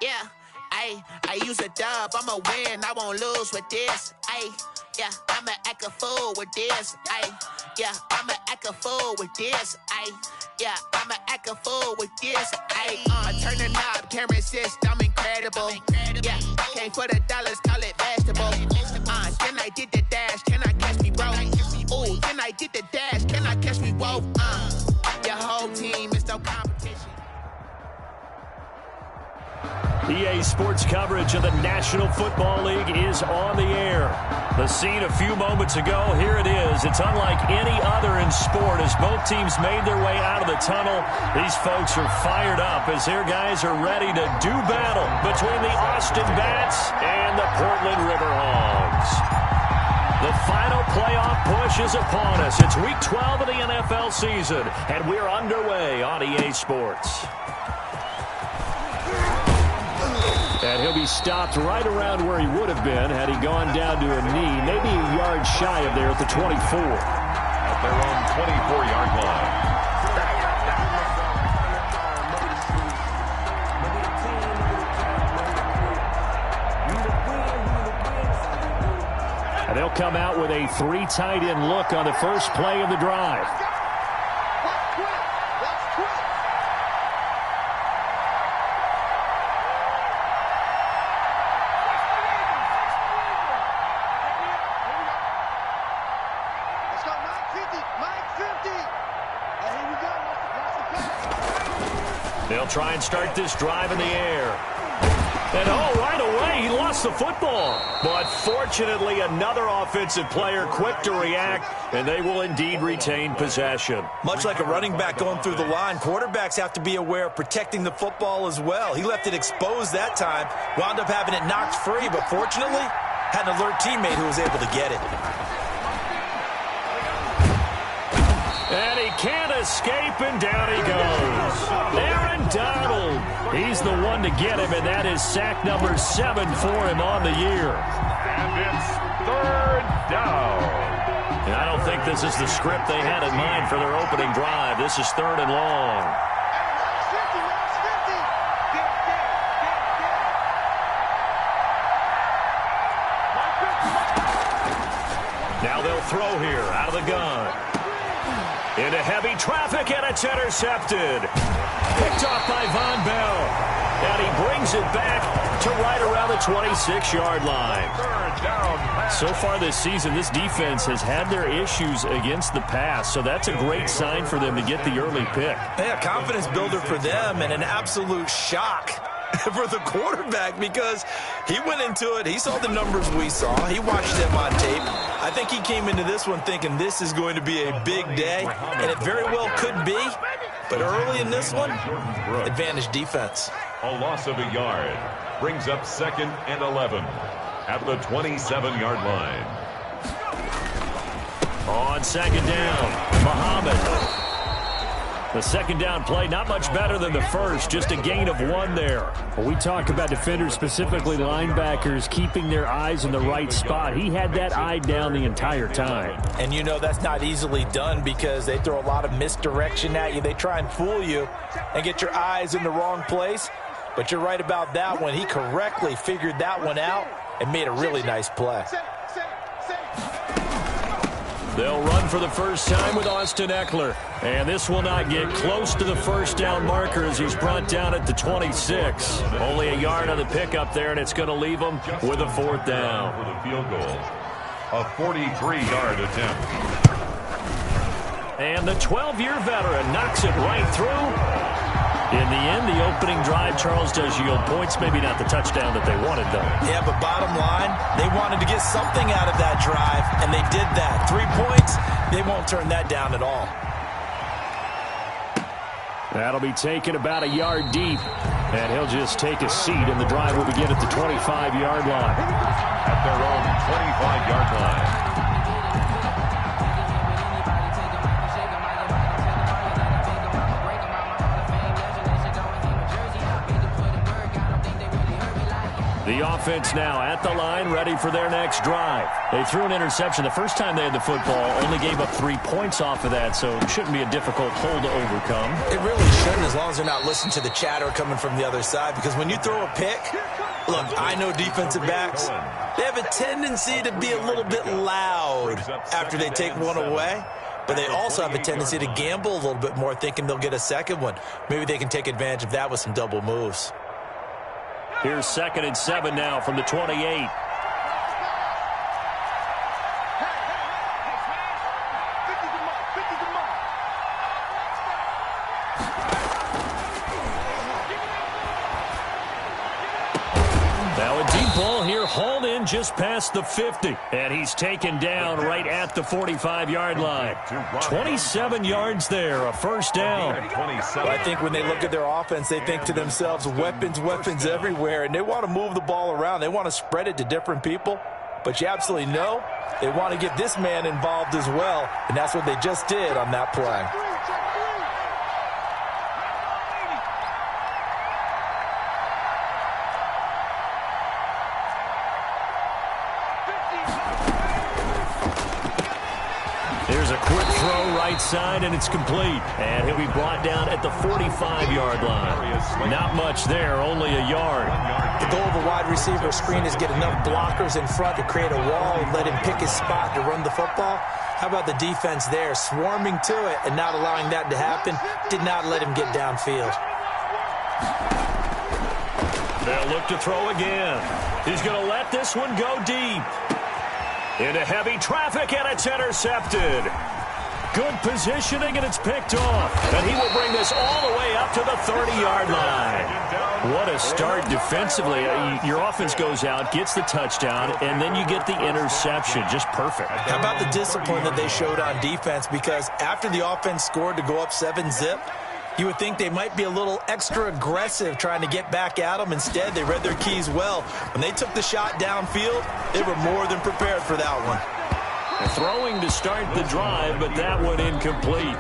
Yeah, I use a dub, I'ma win, I won't lose with this. Yeah, I'ma act a fool with this. Yeah, I'ma act a fool with this. Yeah, I'ma act a fool with this. Turn the knob, camera assist, I'm incredible. Yeah, came for the dollars, call it vegetable. Then I did the dash, can I catch me, bro? Ooh, then I did the dash, can I catch me, whoa? Your whole team is no competition. EA Sports coverage of the National Football League is on the air. The scene a few moments ago, here it is. It's unlike any other in sport as both teams made their way out of the tunnel. These folks are fired up as their guys are ready to do battle between the Austin Bats and the Portland Riverhogs. The final playoff push is upon us. It's Week 12 of the NFL season, and we're underway on EA Sports. And he'll be stopped right around where he would have been had he gone down to a knee, maybe a yard shy of there at the 24. At their own 24-yard line. And they'll come out with a 3 tight end look on the first play of the drive. They'll try and start this drive in the air. And right away, he lost the football. But fortunately, another offensive player quick to react, and they will indeed retain possession. Much like a running back going through the line, quarterbacks have to be aware of protecting the football as well. He left it exposed that time, wound up having it knocked free, but fortunately, had an alert teammate who was able to get it. And he can't escape, and down he goes. Aaron Donald, he's the one to get him, and that is sack number 7 for him on the year. And it's 3rd down. And I don't think this is the script they had in mind for their opening drive. This is 3rd and long. Now they'll throw here out of the gun. Into heavy traffic, and it's intercepted. Picked off by Von Bell. And he brings it back to right around the 26-yard line. So far this season, this defense has had their issues against the pass, so that's a great sign for them to get the early pick. Yeah, confidence builder for them and an absolute shock for the quarterback because he went into it. He saw the numbers we saw. He watched them on tape. I think he came into this one thinking this is going to be a big day, and it very well could be. But early in this one, advantage defense. A loss of a yard brings up 2nd and 11 at the 27-yard line. On 2nd down, Muhammad. The 2nd down play, not much better than the first, just a gain of 1 there. When we talk about defenders, specifically linebackers, keeping their eyes in the right spot, he had that eye down the entire time. And you know that's not easily done because they throw a lot of misdirection at you. They try and fool you and get your eyes in the wrong place. But you're right about that one. He correctly figured that one out and made a really nice play. They'll run for the first time with Austin Eckler. And this will not get close to the first down marker as he's brought down at the 26. Only a yard on the pickup there, and it's going to leave him with a 4th down. For the field goal, a 43-yard attempt. And the 12-year veteran knocks it right through. In the end, the opening drive, Charles, does yield points. Maybe not the touchdown that they wanted, though. Yeah, but bottom line, they wanted to get something out of that drive, and they did that. 3 points, they won't turn that down at all. That'll be taken about a yard deep, and he'll just take a seat, and the drive will begin at the 25-yard line. At their own 25-yard line. The offense now at the line, ready for their next drive. They threw an interception the first time they had the football, only gave up 3 points off of that, so it shouldn't be a difficult hole to overcome. It really shouldn't, as long as they're not listening to the chatter coming from the other side, because when you throw a pick, look, I know defensive backs, they have a tendency to be a little bit loud after they take one away, but they also have a tendency to gamble a little bit more, thinking they'll get a second one. Maybe they can take advantage of that with some double moves. Here's 2nd and 7 now from the 28. Now a deep ball here, hauled in just past the 50. And he's taken down right at the 45-yard line. 27 yards there, a first down. Well, I think when they look at their offense, they think to themselves, weapons, weapons everywhere. And they want to move the ball around. They want to spread it to different people. But you absolutely know they want to get this man involved as well. And that's what they just did on that play. There's a quick throw right side, and it's complete. And he'll be brought down at the 45-yard line. Not much there, only a yard. The goal of a wide receiver screen is get enough blockers in front to create a wall and let him pick his spot to run the football. How about the defense there, swarming to it and not allowing that to happen? Did not let him get downfield. They'll look to throw again. He's going to let this one go deep. Into heavy traffic, and it's intercepted. Good positioning, and it's picked off. And he will bring this all the way up to the 30-yard line. What a start defensively. Your offense goes out, gets the touchdown, and then you get the interception. Just perfect. How about the discipline that they showed on defense? Because after the offense scored to go up 7-zip, you would think they might be a little extra aggressive trying to get back at them. Instead, they read their keys well. When they took the shot downfield, they were more than prepared for that one. Throwing to start the drive, but that one incomplete.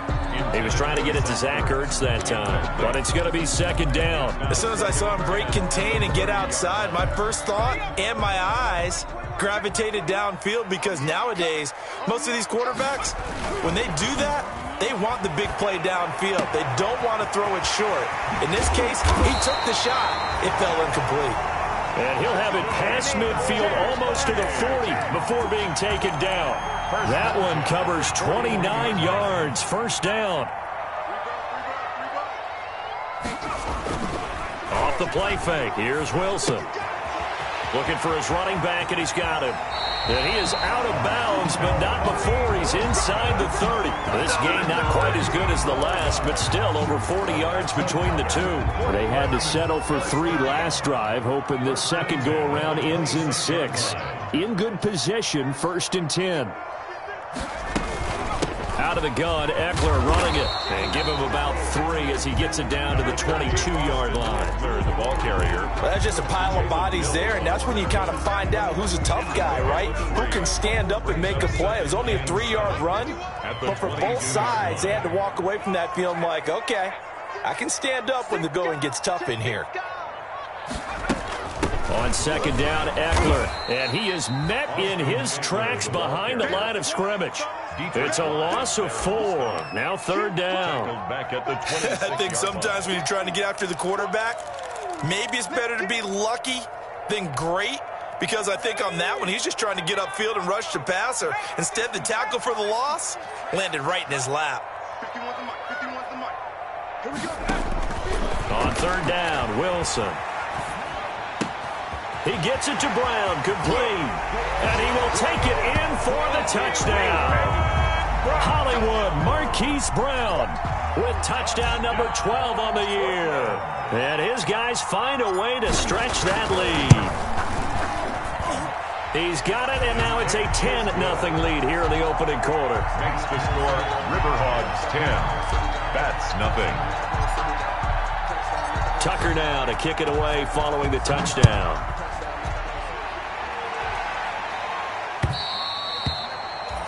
He was trying to get it to Zach Ertz that time, but it's going to be 2nd down. As soon as I saw him break contain and get outside, my first thought and my eyes gravitated downfield, because nowadays, most of these quarterbacks, when they do that, they want the big play downfield. They don't want to throw it short. In this case, he took the shot. It fell incomplete. And he'll have it past midfield almost to the 40 before being taken down. That one covers 29 yards. First down. Off the play fake. Here's Wilson. Looking for his running back, and he's got him. And he is out of bounds, but not before he's inside the 30. This game not quite as good as the last, but still over 40 yards between the two. They had to settle for 3 last drive, hoping this second go-around ends in 6. In good position, 1st and 10. Out of the gun, Eckler running it. And give him about 3 as he gets it down to the 22-yard line. The ball carrier. Well, that's just a pile of bodies there, and that's when you kind of find out who's a tough guy, right? Who can stand up and make a play. It was only a 3-yard run, but for both sides, they had to walk away from that feeling like, okay, I can stand up when the going gets tough in here. On 2nd down, Eckler, and he is met in his tracks behind the line of scrimmage. It's a loss of 4. Now 3rd down. I think sometimes when you're trying to get after the quarterback, maybe it's better to be lucky than great, because I think on that one, he's just trying to get upfield and rush the passer. Instead, the tackle for the loss landed right in his lap. On 3rd down, Wilson. He gets it to Brown, complete. And he will take it in for the touchdown. Hollywood Marquise Brown with touchdown number 12 on the year. And his guys find a way to stretch that lead. He's got it, and now it's a 10-0 lead here in the opening quarter. Makes the score Riverhogs 10, Bats nothing. Tucker now to kick it away following the touchdown.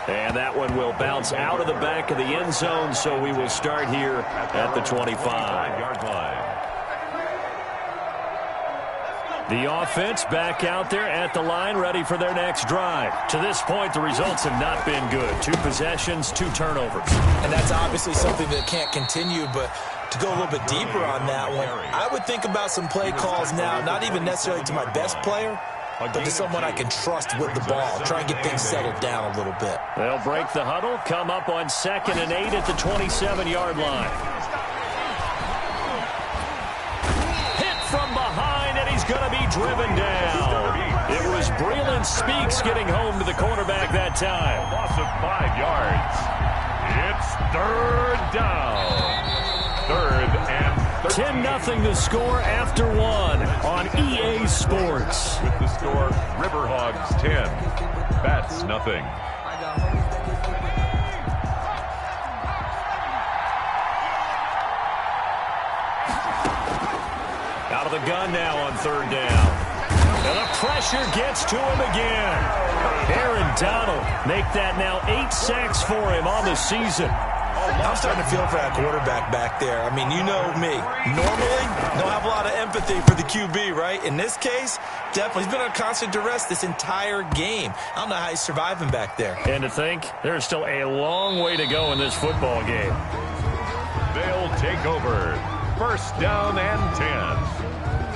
And that one will bounce out of the back of the end zone, so we will start here at the 25. The offense back out there at the line, ready for their next drive. To this point, the results have not been good. 2 possessions, 2 turnovers. And that's obviously something that can't continue, but to go a little bit deeper on that one, I would think about some play calls now, not even necessarily to my best player, but to someone I can trust with the ball. Try and get things settled down a little bit. They'll break the huddle, come up on 2nd and 8 at the 27-yard line. From behind, and he's going to be driven down. It was Breland Speaks getting home to the quarterback that time. Loss of 5 yards. It's 3rd down. 3rd and 13. 10-0 the score after 1 on EA Sports. With the score, Riverhogs 10, Bats nothing. Out of the gun now on 3rd down. And the pressure gets to him again. Aaron Donald make that now 8 sacks for him on the season. I'm starting to feel for that quarterback back there. I mean, you know me. Normally, don't have a lot of empathy for the QB, right? In this case, definitely. He's been on constant duress this entire game. I don't know how he's surviving back there. And to think, there's still a long way to go in this football game. They'll take over. 1st down and 10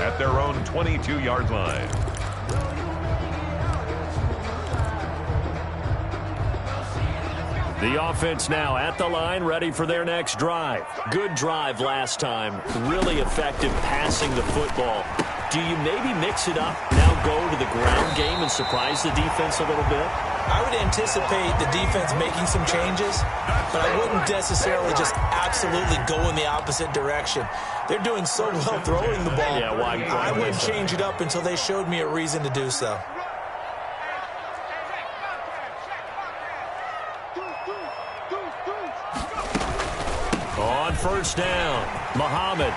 at their own 22-yard line. The offense now at the line, ready for their next drive. Good drive last time. Really effective passing the football. Do you maybe mix it up, now go to the ground game and surprise the defense a little bit? I would anticipate the defense making some changes, but I wouldn't necessarily just absolutely go in the opposite direction. They're doing so well throwing the ball. Yeah, why I wouldn't change it up until they showed me a reason to do so. On 1st down, Muhammad.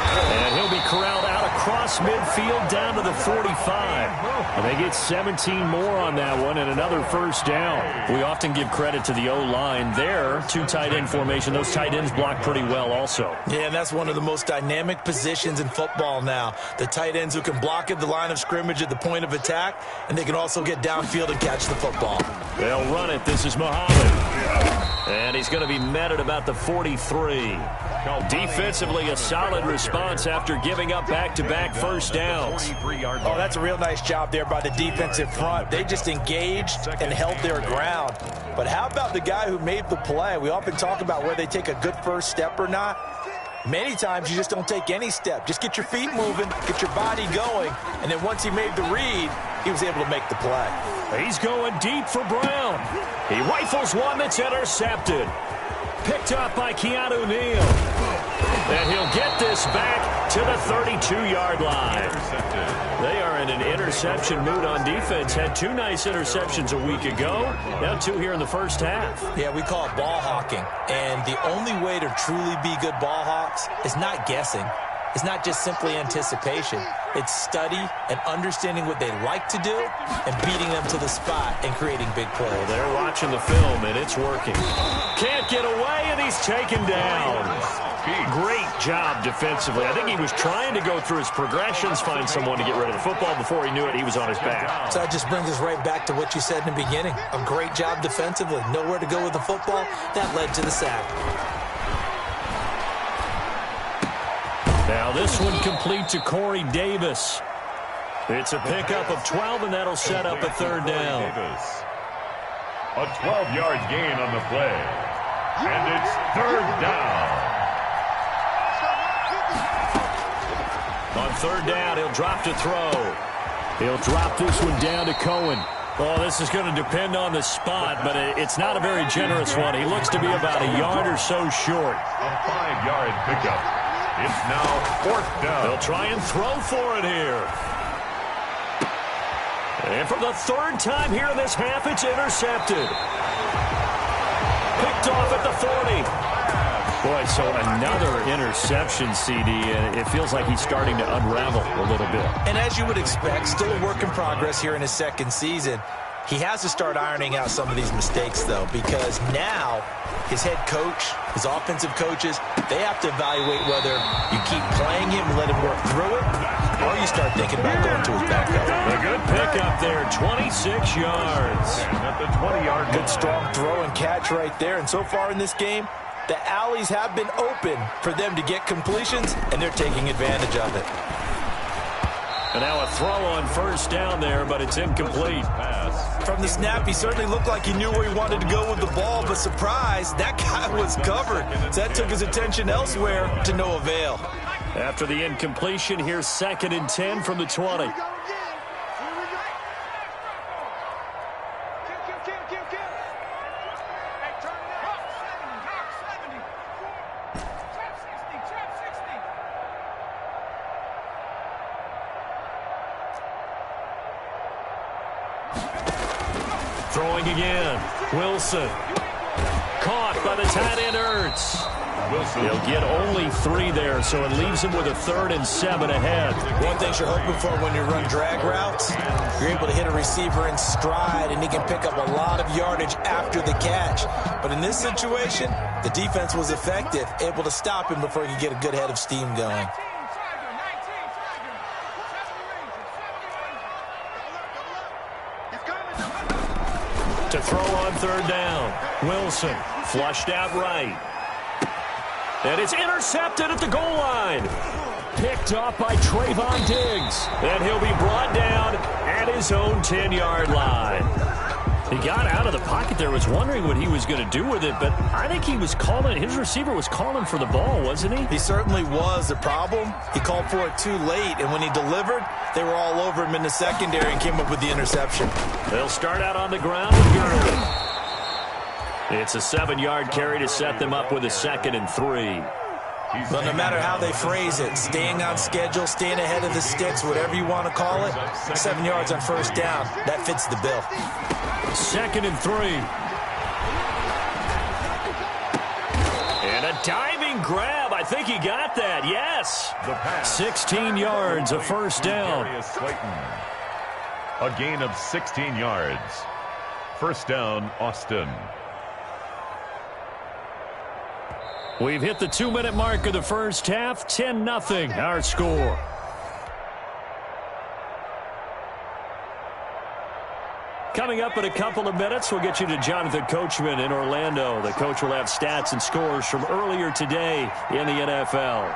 And he'll be corralled out across midfield down to the 45. And they get 17 more on that one and another 1st down. We often give credit to the O-line there. 2 tight end formation. Those tight ends block pretty well also. Yeah, and that's one of the most dynamic positions in football now. The tight ends who can block at the line of scrimmage at the point of attack, and they can also get downfield and catch the football. They'll run it. This is Muhammad. And he's going to be met at about the 43. Defensively, a solid response after giving up back-to-back 1st downs. Oh, that's a real nice job there by the defensive front. They just engaged and held their ground. But how about the guy who made the play? We often talk about whether they take a good first step or not. Many times you just don't take any step. Just get your feet moving, get your body going, and then once he made the read, he was able to make the play. He's going deep for Brown. He rifles one that's intercepted. Picked up by Keanu Neal. And he'll get this back to the 32-yard line. They are in an interception mood on defense. Had 2 nice interceptions a week ago. Now 2 here in the 1st half. Yeah, we call it ball hawking. And the only way to truly be good ball hawks is not guessing. It's not just simply anticipation. It's study and understanding what they like to do and beating them to the spot and creating big plays. Well, they're watching the film, and it's working. Can't get away, and he's taken down. Great job defensively. I think he was trying to go through his progressions, find someone to get rid of the football. Before he knew it, he was on his back. So that just brings us right back to what you said in the beginning. A great job defensively. Nowhere to go with the football. That led to the sack. Now this one complete to Corey Davis. It's a pickup of 12, and that'll set up a 3rd down. A 12-yard gain on the play. And it's 3rd down. On 3rd down, he'll drop to throw. He'll drop this one down to Cohen. Oh, this is going to depend on the spot, but it's not a very generous one. He looks to be about a yard or so short. A 5-yard pickup. It's now 4th down. They'll try and throw for it here. And for the 3rd time here in this half, it's intercepted. Picked off at the 40. Boy, so another interception, CD, and it feels like he's starting to unravel a little bit. And as you would expect, still a work in progress here in his 2nd season. He has to start ironing out some of these mistakes, though, because now his head coach, his offensive coaches, they have to evaluate whether you keep playing him and let him work through it, or you start thinking about going to his backup. A good pickup there, 26 yards. And at the 20-yard line. Good strong throw and catch right there. And so far in this game, the alleys have been open for them to get completions, and they're taking advantage of it. And now a throw on first down there, but it's incomplete. From the snap, he certainly looked like he knew where he wanted to go with the ball, but surprise, that guy was covered. So that took his attention elsewhere to no avail. After the incompletion, here's 2nd and 10 from the 20. Throwing again. Wilson. Caught by the tight end, Ertz. He'll get only 3 there, so it leaves him with a 3rd and 7 ahead. One thing you're hoping for when you run drag routes, you're able to hit a receiver in stride, and he can pick up a lot of yardage after the catch. But in this situation, the defense was effective, able to stop him before he could get a good head of steam going. To throw on 3rd down. Wilson flushed out right. And it's intercepted at the goal line. Picked off by Trayvon Diggs. And he'll be brought down at his own 10-yard line. He got out of the pocket there, was wondering what he was going to do with it, but I think he was calling, his receiver was calling for the ball, wasn't he? He certainly was. The problem, he called for it too late, and when he delivered, they were all over him in the secondary and came up with the interception. They'll start out on the ground with Gurley. It's a 7-yard carry to set them up with a 2nd and 3. But no matter how they phrase it, staying on schedule, staying ahead of the sticks, whatever you want to call it, 7 yards on first down, that fits the bill. 2nd and 3. And a diving grab. I think he got that. Yes. 16 yards, a first down. A gain of 16 yards. First down, Austin. We've hit the 2-minute mark of the first half. 10-0 our score. Coming up in a couple of minutes, we'll get you to Jonathan Coachman in Orlando. The coach will have stats and scores from earlier today in the NFL.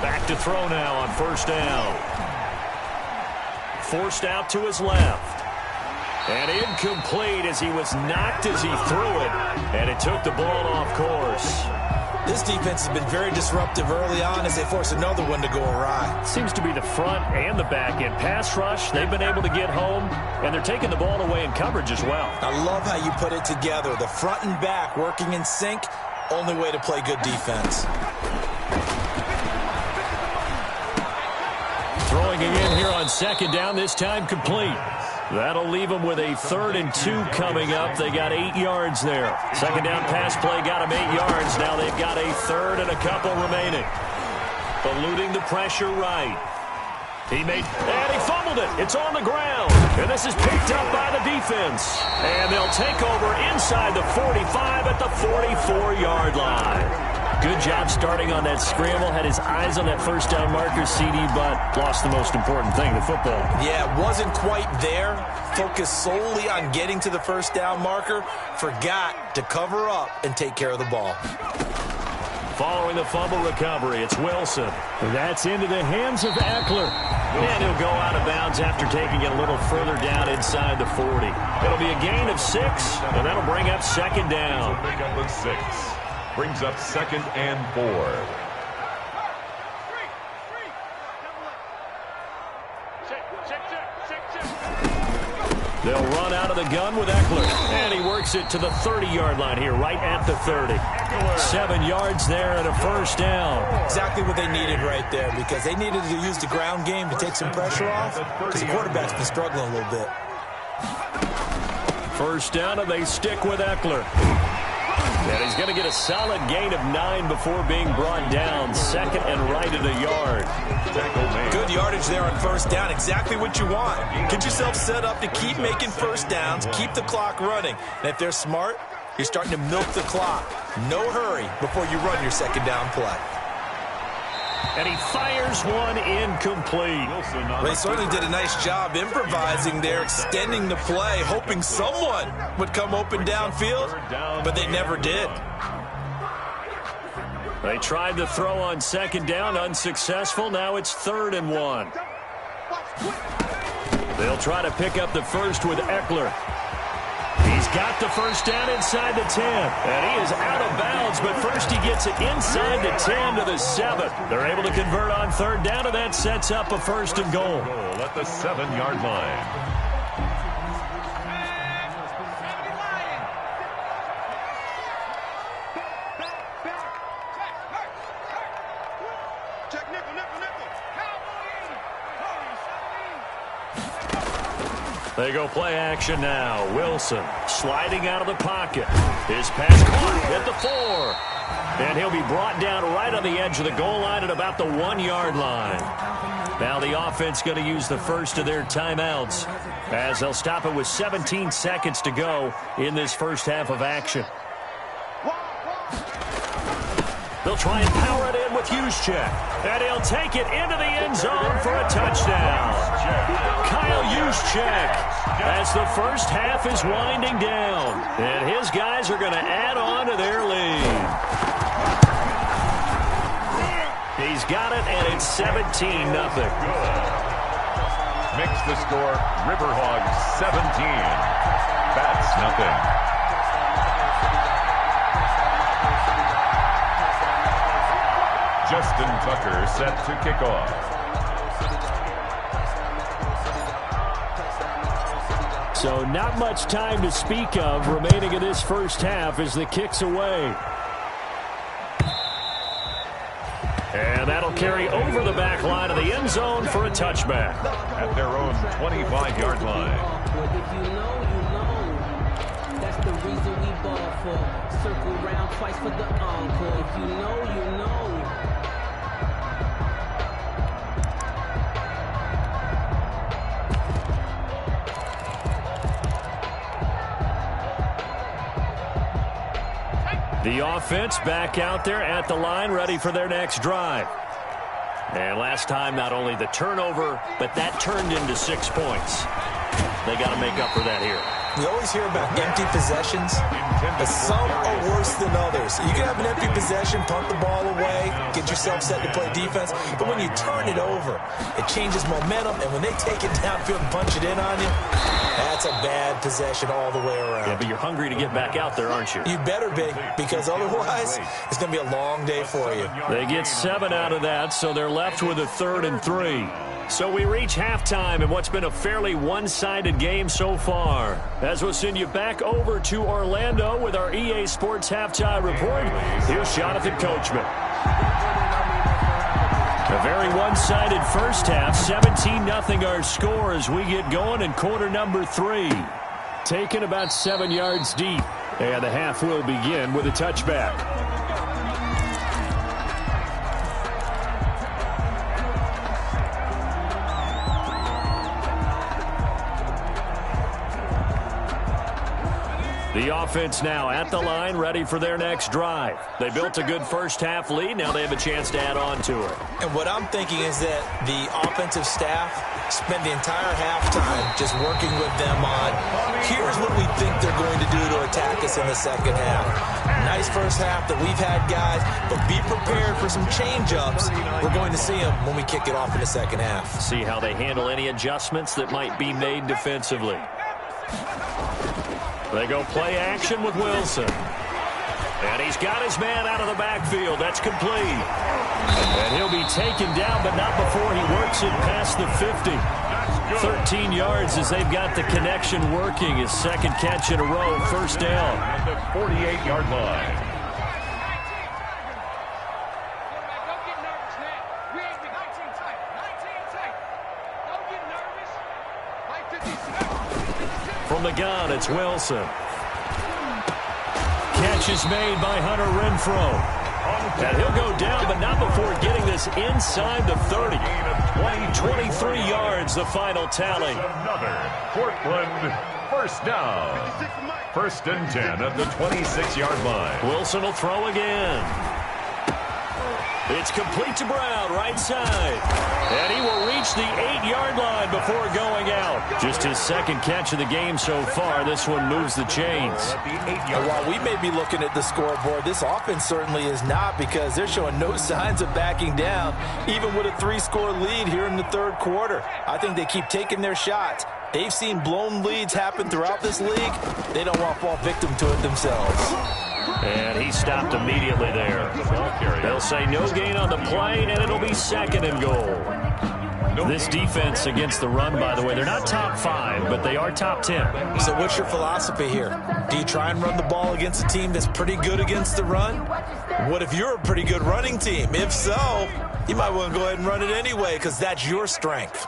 Back to throw now on first down. Forced out to his left. And incomplete as he was knocked as he threw it. And it took the ball off course. This defense has been very disruptive early on as they force another one to go awry. Seems to be the front and the back end. Pass rush, they've been able to get home, and they're taking the ball away in coverage as well. I love how you put it together. The front and back working in sync, only way to play good defense. Throwing again here on second down, this time complete. That'll leave them with a 3rd and 2 coming up. They got 8 yards there. Second down pass play got them 8 yards. Now they've got a 3rd and a couple remaining. Eluding the pressure right. And he fumbled it. It's on the ground. And this is picked up by the defense. And they'll take over inside the 45 at the 44-yard line. Good job starting on that scramble. Had his eyes on that first down marker, CD, but lost the most important thing, the football. Yeah, wasn't quite there. Focused solely on getting to the first down marker. Forgot to cover up and take care of the ball. Following the fumble recovery, it's Wilson. That's into the hands of Eckler. And he'll go out of bounds after taking it a little further down inside the 40. It'll be a gain of 6, and that'll bring up second down. Pick up with 6. Brings up 2nd and 4. They'll run out of the gun with Eckler. And he works it to the 30-yard line here, right at the 30. 7 yards there and a first down. Exactly what they needed right there, because they needed to use the ground game to take some pressure off, because the quarterback's been struggling a little bit. First down, and they stick with Eckler. And he's going to get a solid gain of 9 before being brought down. Second and right at a yard. Good yardage there on first down. Exactly what you want. Get yourself set up to keep making first downs, keep the clock running. And if they're smart, you're starting to milk the clock. No hurry before you run your second down play. And he fires one incomplete. They certainly did a nice job improvising there, extending the play, hoping someone would come open downfield, but they never did. They tried to throw on second down, unsuccessful. Now it's 3rd and 1. They'll try to pick up the first with Eckler. He's got the first down inside the 10. And he is out of bounds, but first he gets it inside the 10 to the 7. They're able to convert on 3rd down, and that sets up a 1st and goal. At the 7-yard line. They go play action now. Wilson sliding out of the pocket. His pass caught at the 4. And he'll be brought down right on the edge of the goal line at about the 1-yard line. Now the offense going to use the first of their timeouts as they'll stop it with 17 seconds to go in this first half of action. They'll try and power it in with Juszczyk. And he'll take it into the end zone for a touchdown. Kyle Juszczyk as the first half is winding down. And his guys are going to add on to their lead. He's got it, and it's 17-0. Makes the score Riverhogs 17. Bats nothing. Justin Tucker set to kick off. So not much time to speak of remaining in this first half as the kick's away. And that'll carry over the back line of the end zone for a touchback. At their own 25-yard line. If you know, you know. That's the reason we ball for. Circle round twice for the encore. If you know, you know. The offense back out there at the line, ready for their next drive. And last time, not only the turnover, but that turned into 6 points. They got to make up for that here. You always hear about empty possessions, but some are worse than others. You can have an empty possession, punt the ball away, get yourself set to play defense, but when you turn it over, it changes momentum, and when they take it downfield and punch it in on you, that's a bad possession all the way around. Yeah, but you're hungry to get back out there, aren't you? You better be, because otherwise, it's going to be a long day for you. They get 7 out of that, so they're left with a 3rd and 3. So we reach halftime in what's been a fairly one-sided game so far. As we'll send you back over to Orlando with our EA Sports Halftime Report, here's Jonathan Coachman. A very one-sided first half, 17-0 our score as we get going in quarter number 3. Taken about 7 yards deep, and the half will begin with a touchback. The offense now at the line, ready for their next drive. They built a good first half lead. Now they have a chance to add on to it. And what I'm thinking is that the offensive staff spend the entire halftime just working with them on, here's what we think they're going to do to attack us in the second half. Nice first half that we've had, guys, but be prepared for some change-ups. We're going to see them when we kick it off in the second half. See how they handle any adjustments that might be made defensively. They go play action with Wilson. And he's got his man out of the backfield. That's complete. And he'll be taken down, but not before he works it past the 50. 13 yards as they've got the connection working. His second catch in a row, first down. At the 48-yard line. From the gun, it's Wilson. Catch catch is made by Hunter Renfrow. And he'll go down, but not before getting this inside the 30. 23 yards, the final tally. Another Portland first down. 1st and 10 at the 26-yard line. Wilson will throw again. It's complete to Brown, right side. And he will reach the 8-yard line before going out. Just his second catch of the game so far. This one moves the chains. And while we may be looking at the scoreboard, this offense certainly is not, because they're showing no signs of backing down, even with a 3-score lead here in the 3rd quarter. I think they keep taking their shots. They've seen blown leads happen throughout this league. They don't want to fall victim to it themselves. And he stopped immediately there. They'll say no gain on the play, and it'll be 2nd and goal. This defense against the run, by the way, they're not top 5, but they are top 10. So what's your philosophy here? Do you try and run the ball against a team that's pretty good against the run? What if you're a pretty good running team? If so, you might want to go ahead and run it anyway, because that's your strength.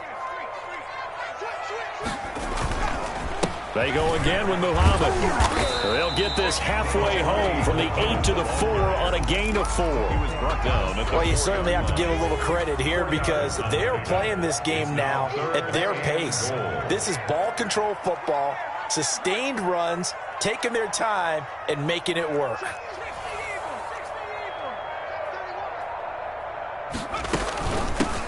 They go again with Muhammad. They'll get this halfway home from the 8 to the 4 on a gain of 4. Well, you certainly have to give a little credit here, because they're playing this game now at their pace. This is ball control football, sustained runs, taking their time, and making it work.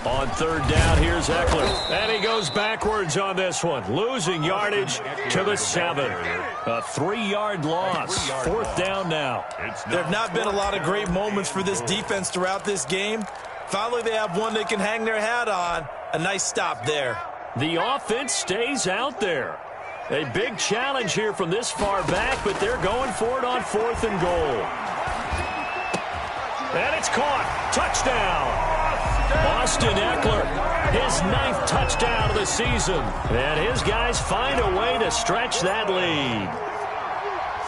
On 3rd down, here's Eckler. And he goes backwards on this one, losing yardage to the 7. A 3-yard loss. 4th down now. There have not been a lot of great moments for this defense throughout this game. Finally, they have one they can hang their hat on. A nice stop there. The offense stays out there. A big challenge here from this far back, but they're going for it on 4th and goal. And it's caught. Touchdown. Austin Eckler, his 9th touchdown of the season. And his guys find a way to stretch that lead.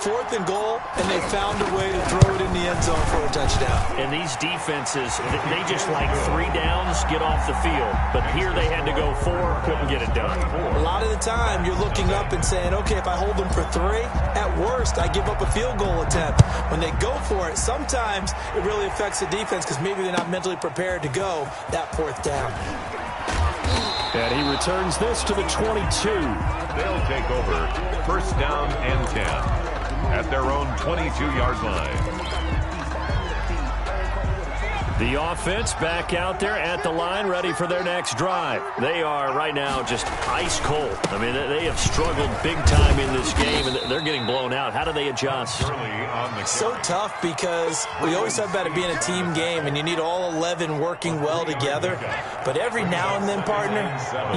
4th and goal, and they found a way to throw it in the end zone for a touchdown. And these defenses, they just like 3 downs, get off the field. But here they had to go 4, couldn't get it done. A lot of the time, you're looking up and saying, okay, if I hold them for 3, at worst, I give up a field goal attempt. When they go for it, sometimes it really affects the defense, because maybe they're not mentally prepared to go that 4th down. And he returns this to the 22. They'll take over 1st down and 10 at their own 22-yard line. The offense back out there at the line, ready for their next drive. They are right now just ice cold. I mean, they have struggled big time in this game, and they're getting blown out. How do they adjust? So tough, because we always talk about it being a team game, and you need all 11 working well together. But every now and then, partner,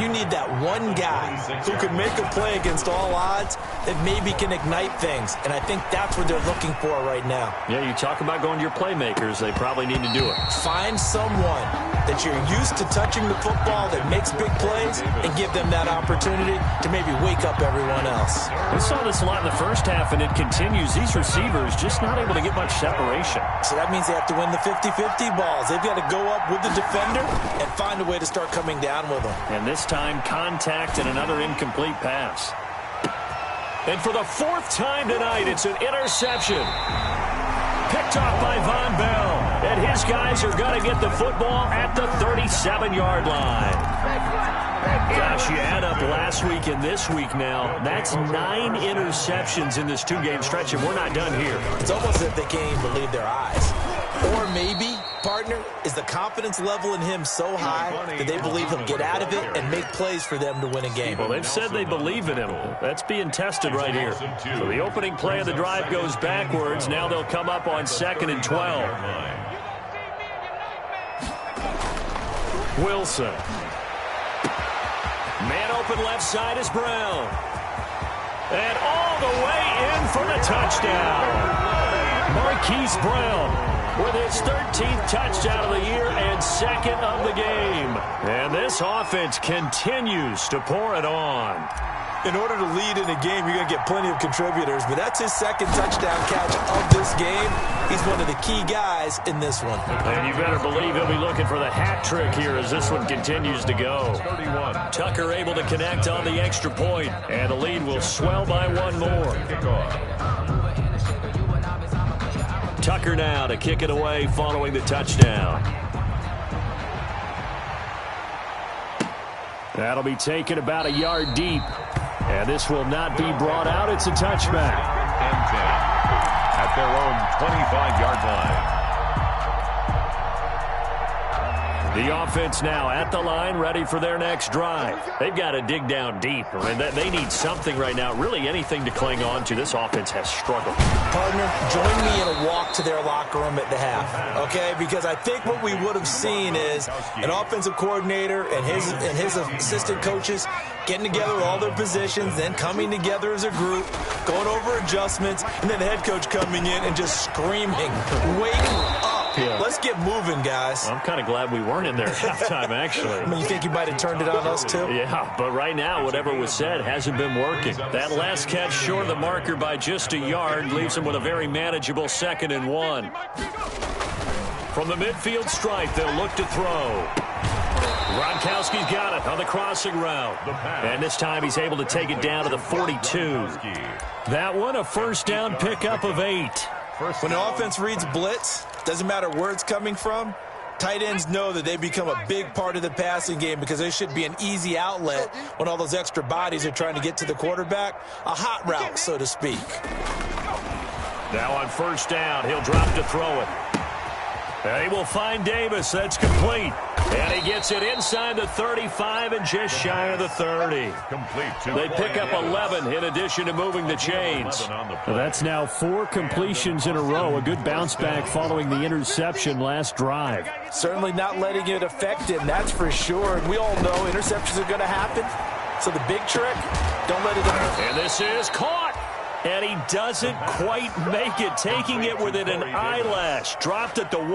you need that one guy who can make a play against all odds that maybe can ignite things. And I think that's what they're looking for right now. Yeah, you talk about going to your playmakers. They probably need to do it. Find someone that you're used to touching the football that makes big plays, and give them that opportunity to maybe wake up everyone else. We saw this a lot in the first half, and it continues. These receivers just not able to get much separation. So that means they have to win the 50-50 balls. They've got to go up with the defender and find a way to start coming down with them. And this time, contact and another incomplete pass. And for the 4th time tonight, it's an interception. Picked off by Von Bell. And his guys are going to get the football at the 37-yard line. Gosh, you add up last week and this week now. That's 9 interceptions in this 2-game stretch, and we're not done here. It's almost as if they can't even believe their eyes. Or maybe, partner, is the confidence level in him so high that they believe he'll get out of it and make plays for them to win a game. Well, they've said they believe in him. That's being tested right here. So the opening play of the drive goes backwards. Now they'll come up on 2nd and 12. Wilson. Man open left side is Brown. And all the way in for the touchdown. Marquise Brown with his 13th touchdown of the year and 2nd of the game. And this offense continues to pour it on. In order to lead in a game, you're going to get plenty of contributors, but that's his 2nd touchdown catch of this game. He's one of the key guys in this one. And you better believe he'll be looking for the hat trick here as this one continues to go. 31. Tucker able to connect on the extra point, and the lead will swell by 1 more. Tucker now to kick it away following the touchdown. That'll be taken about a yard deep. And this will not be brought out. It's a touchback. And 10 at their own 25-yard line. The offense now at the line, ready for their next drive. They've got to dig down deep. I mean, they need something right now, really anything to cling on to. This offense has struggled. Partner, join me in a walk to their locker room at the half, okay? Because I think what we would have seen is an offensive coordinator and his assistant coaches getting together with all their positions, then coming together as a group, going over adjustments, and then the head coach coming in and just screaming, wake up. Yeah. Let's get moving, guys. I'm kind of glad we weren't in there at halftime, actually. I mean, you think you might have turned it on us, too? Yeah, but right now, whatever was said hasn't been working. That last catch short of the marker by just a yard leaves him with a very manageable 2nd and 1. From the midfield stripe, they'll look to throw. Gronkowski's got it on the crossing route. And this time he's able to take it down to the 42. That one, a first down pickup of 8. When the offense reads blitz, doesn't matter where it's coming from, tight ends know that they become a big part of the passing game because there should be an easy outlet when all those extra bodies are trying to get to the quarterback. A hot route, so to speak. Now on first down, he'll drop to throw it. They will find Davis. That's complete. And he gets it inside the 35 and just shy of the 30. They pick up 11 in addition to moving the chains. That's now 4 completions in a row. A good bounce back following the interception last drive. Certainly not letting it affect him, that's for sure. And we all know interceptions are going to happen. So the big trick, don't let it affect. And this is caught. And he doesn't quite make it, taking it within an eyelash. Dropped at the 1.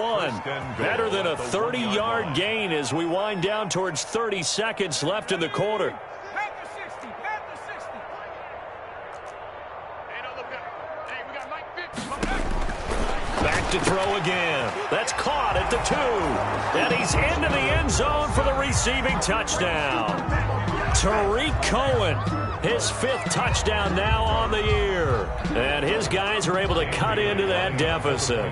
Better than a 30-yard gain as we wind down towards 30 seconds left in the quarter. Back to throw again. That's caught at the 2. And he's into the end zone for the receiving touchdown. Tariq Cohen, his 5th touchdown now on the year. And his guys are able to cut into that deficit.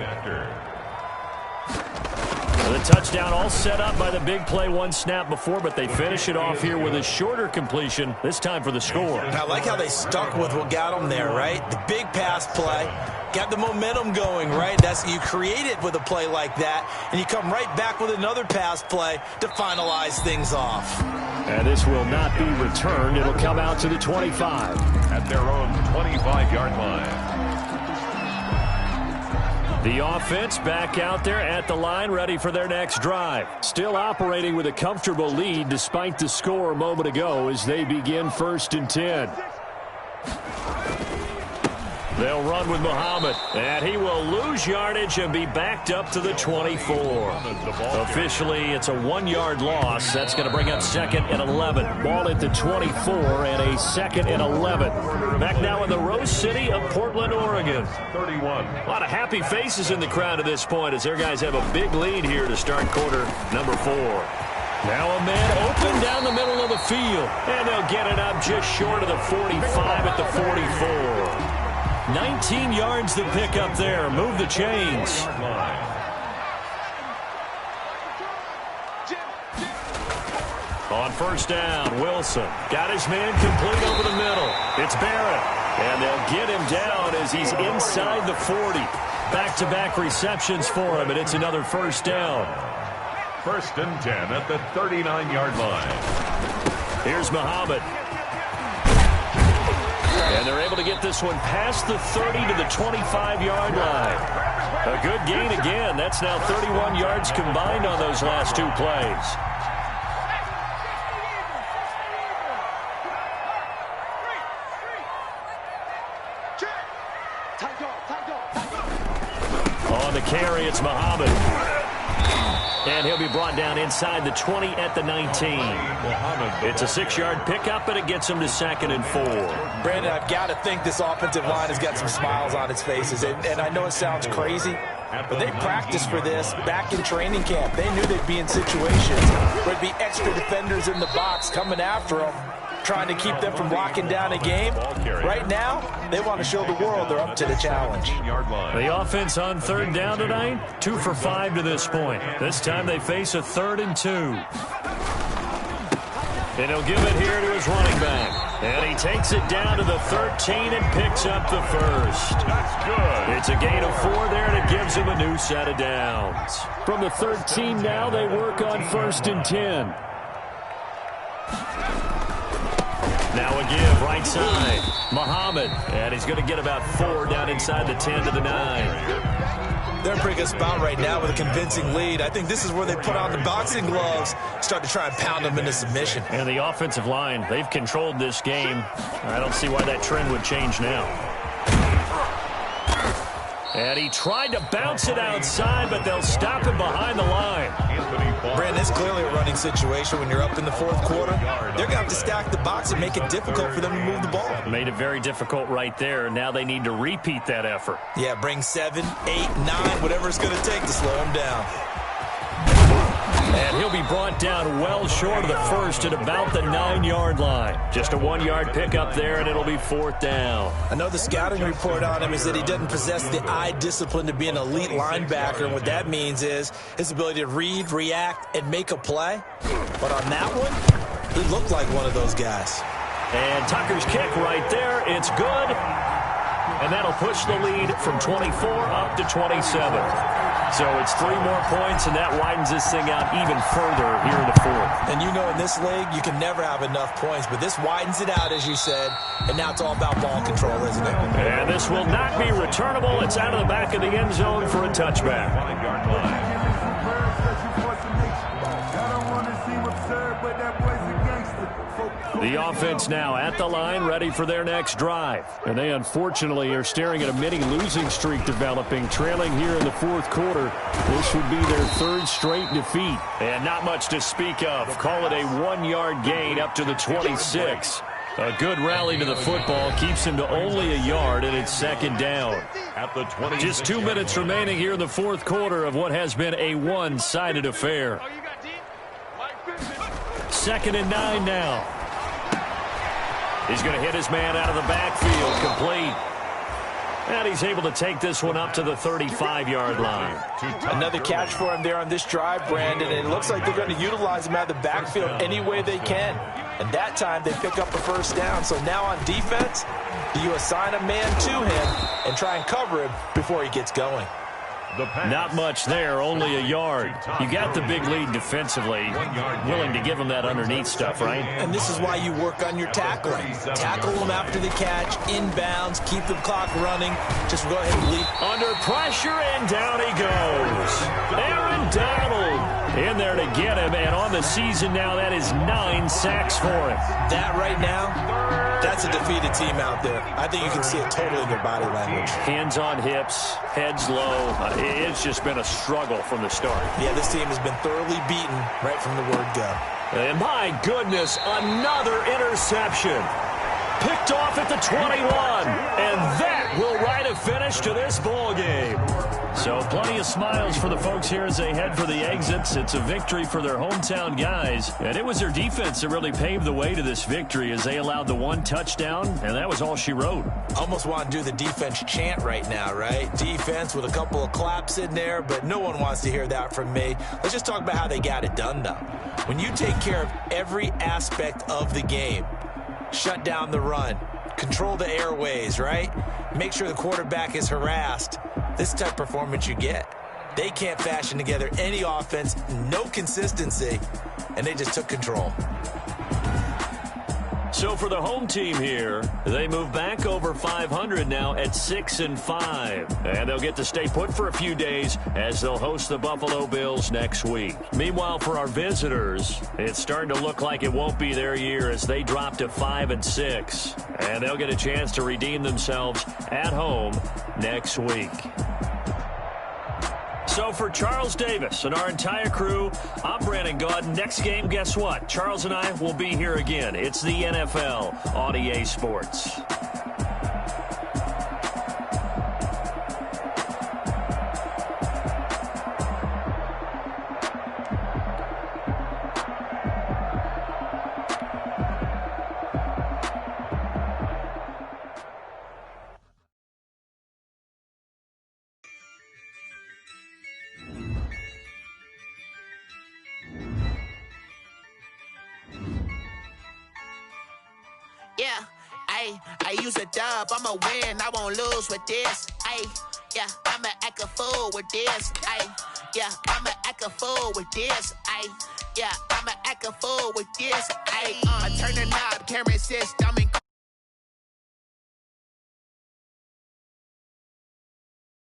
The touchdown all set up by the big play one snap before, but they finish it off here with a shorter completion, this time for the score. I like how they stuck with what got them there, right? The big pass play. Got the momentum going, right? That's you create it with a play like that, and you come right back with another pass play to finalize things off. And this will not be returned. It'll come out to the 25. At their own 25-yard line. The offense back out there at the line, ready for their next drive. Still operating with a comfortable lead despite the score a moment ago as they begin 1st and 10. They'll run with Muhammad, and he will lose yardage and be backed up to the 24. Officially, it's a 1-yard loss. That's going to bring up 2nd and 11. Ball at the 24 and a 2nd and 11. Back now in the Rose City of Portland, Oregon. 31. A lot of happy faces in the crowd at this point as their guys have a big lead here to start quarter number 4. Now a man open down the middle of the field, and they'll get it up just short of the 45 at the 44. 19 yards to pick up there. Move the chains. On first down, Wilson got his man complete over the middle. It's Barrett, and they'll get him down as he's inside the 40. Back-to-back receptions for him, and it's another first down. 1st and 10 at the 39-yard line. Here's Muhammad. And they're able to get this one past the 30 to the 25-yard line. A good gain again. That's now 31 yards combined on those last 2 plays. On the carry, it's Muhammad. And he'll be brought down inside the 20 at the 19. It's a 6-yard pickup, and it gets him to 2nd and 4. Brandon, I've got to think this offensive line has got some smiles on its faces. And I know it sounds crazy, but they practiced for this back in training camp. They knew they'd be in situations where there'd be extra defenders in the box coming after them. trying to keep them from locking down a game. Right now, they want to show the world they're up to the challenge. The offense on third down tonight, 2 for 5 to this point. This time they face a 3rd and 2. And he'll give it here to his running back. And he takes it down to the 13 and picks up the first. That's good. It's a gain of 4 there, and it gives him a new set of downs. From the 13 now, they work on 1st and 10. Now a give, right side. Muhammad, and he's going to get about 4 down inside the 10 to the 9. They're in a pretty good spot right now with a convincing lead. I think this is where they put on the boxing gloves, start to try and pound them into submission. And the offensive line, they've controlled this game. I don't see why that trend would change now. And he tried to bounce it outside, but they'll stop him behind the line. Brandon, it's clearly a running situation when you're up in the 4th quarter. They're going to have to stack the box and make it difficult for them to move the ball. Made it very difficult right there. Now they need to repeat that effort. Yeah, bring 7, 8, 9, whatever it's going to take to slow them down. And he'll be brought down well short of the first at about the 9-yard line. Just a 1-yard pickup there, and it'll be 4th down. I know the scouting report on him is that he doesn't possess the eye discipline to be an elite linebacker, and what that means is his ability to read, react, and make a play. But on that one, he looked like one of those guys. And Tucker's kick right there. It's good. And that'll push the lead from 24 up to 27. So it's 3 more points, and that widens this thing out even further here in the 4th. And you know in this league, you can never have enough points, but this widens it out, as you said, and now it's all about ball control, isn't it? And this will not be returnable. It's out of the back of the end zone for a touchback. The offense now at the line, ready for their next drive. And they unfortunately are staring at a mini losing streak developing, trailing here in the 4th quarter. This would be their 3rd straight defeat. And not much to speak of. Call it a 1-yard gain up to the 26. A good rally to the football keeps him to only a yard, and it's 2nd down. At the 20. Just 2 minutes remaining here in the 4th quarter of what has been a one-sided affair. 2nd and 9 now. He's going to hit his man out of the backfield, complete. And he's able to take this one up to the 35-yard line. Another catch for him there on this drive, Brandon. And it looks like they're going to utilize him out of the backfield any way they can. And that time they pick up a 1st down. So now on defense, do you assign a man to him and try and cover him before he gets going? Not much there, only a yard. You got the big lead defensively. Willing to give them that underneath stuff, right? And this is why you work on your tackling. Tackle them after the catch, inbounds, keep the clock running. Just go ahead and lead. Under pressure, and down he goes. Aaron Donald in there to get him, and on the season now, that is 9 sacks for him. That right now, that's a defeated team out there. I think you can see it totally in their body language. Hands on hips, heads low. It's just been a struggle from the start. Yeah, this team has been thoroughly beaten right from the word go. And my goodness, another interception. Picked off at the 21. And that will write a finish to this ball game. So plenty of smiles for the folks here as they head for the exits. It's a victory for their hometown guys. And it was their defense that really paved the way to this victory as they allowed the 1 touchdown, and that was all she wrote. Almost want to do the defense chant right now, right? Defense with a couple of claps in there, but no one wants to hear that from me. Let's just talk about how they got it done, though. When you take care of every aspect of the game, shut down the run, control the airways, right? Make sure the quarterback is harassed. This type of performance you get. They can't fashion together any offense, no consistency, and they just took control. So for the home team here, they move back over 500 now at 6-5. And they'll get to stay put for a few days as they'll host the Buffalo Bills next week. Meanwhile, for our visitors, it's starting to look like it won't be their year as they drop to 5-6. And they'll get a chance to redeem themselves at home next week. So for Charles Davis and our entire crew, I'm Brandon Gaud. Next game, guess what? Charles and I will be here again. It's the NFL on EA Sports. Ay, I use a dub, I'ma win, I won't lose with this. Ay, yeah, I'ma act a fool with this. Ay, yeah, I'ma act a fool with this. Ay, yeah, I'ma act a fool with this. Ay, I turn the knob, can't resist, I'm in